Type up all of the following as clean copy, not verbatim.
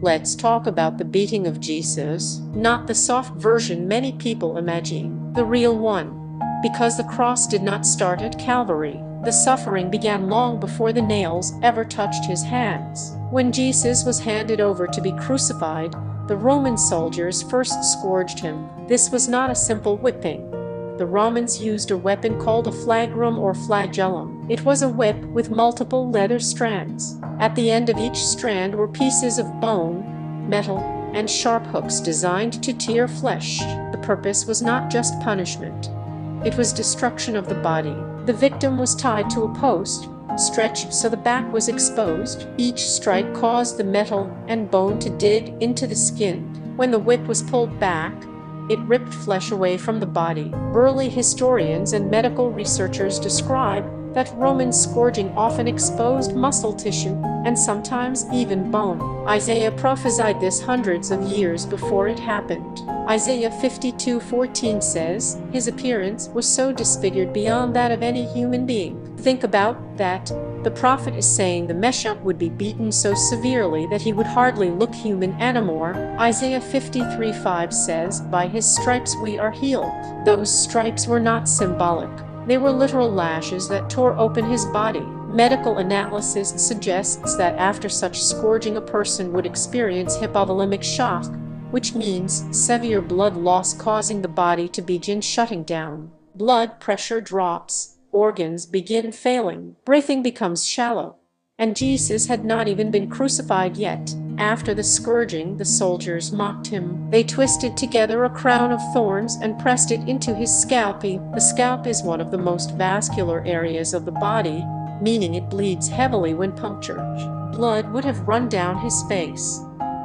Let's talk about the beating of Jesus, not the soft version many people imagine, the real one. Because the cross did not start at Calvary, the suffering began long before the nails ever touched his hands. When Jesus was handed over to be crucified, the Roman soldiers first scourged him. This was not a simple whipping. The Romans used a weapon called a flagrum or flagellum. It was a whip with multiple leather strands. At the end of each strand were pieces of bone, metal, and sharp hooks designed to tear flesh. The purpose was not just punishment. It was destruction of the body. The victim was tied to a post, stretched so the back was exposed. Each strike caused the metal and bone to dig into the skin. When the whip was pulled back, it ripped flesh away from the body. Early historians and medical researchers describe that Roman scourging often exposed muscle tissue and sometimes even bone. Isaiah prophesied this hundreds of years before it happened. Isaiah 52:14 says, "His appearance was so disfigured beyond that of any human being." Think about that. The prophet is saying the Messiah would be beaten so severely that he would hardly look human anymore. Isaiah 53:5 says, "By his stripes we are healed." Those stripes were not symbolic. They were literal lashes that tore open his body. Medical analysis suggests that after such scourging a person would experience hypovolemic shock, which means severe blood loss causing the body to begin shutting down. Blood pressure drops, organs begin failing, breathing becomes shallow. And Jesus had not even been crucified yet. After the scourging, the soldiers mocked him. They twisted together a crown of thorns and pressed it into his scalp. The scalp is one of the most vascular areas of the body, meaning it bleeds heavily when punctured. Blood would have run down his face.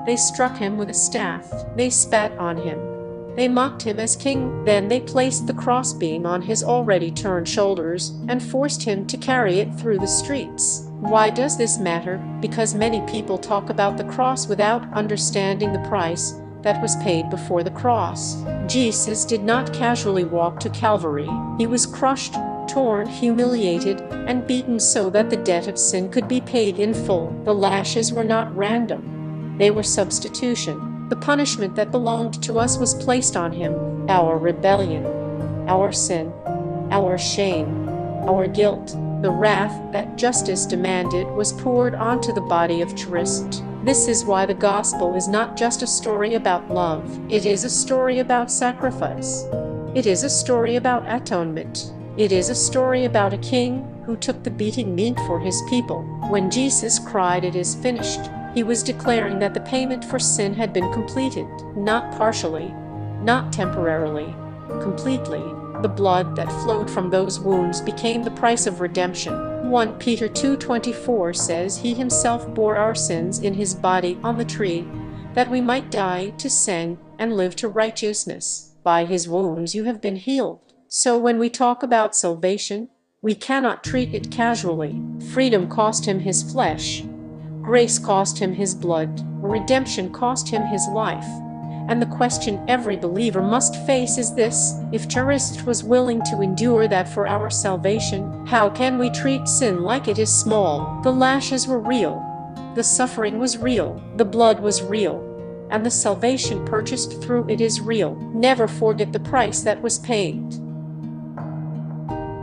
They struck him with a staff. They spat on him. They mocked him as king. Then they placed the crossbeam on his already turned shoulders and forced him to carry it through the streets. Why does this matter? Because many people talk about the cross without understanding the price that was paid before the cross. Jesus did not casually walk to Calvary. He was crushed, torn, humiliated, and beaten so that the debt of sin could be paid in full. The lashes were not random. They were substitution. The punishment that belonged to us was placed on him. Our rebellion, our sin, our shame, our guilt. The wrath that justice demanded was poured onto the body of Christ. This is why the gospel is not just a story about love. It is a story about sacrifice. It is a story about atonement. It is a story about a king who took the beating meant for his people. When Jesus cried, "It is finished," he was declaring that the payment for sin had been completed, not partially, not temporarily, completely. The blood that flowed from those wounds became the price of redemption. 1 Peter 2:24 says, "He himself bore our sins in his body on the tree, that we might die to sin and live to righteousness. By his wounds you have been healed." So when we talk about salvation, we cannot treat it casually. Freedom cost him his flesh. Grace cost him his blood. Redemption cost him his life. And the question every believer must face is this: if Christ was willing to endure that for our salvation, how can we treat sin like it is small? The lashes were real. The suffering was real. The blood was real. And the salvation purchased through it is real. Never forget the price that was paid.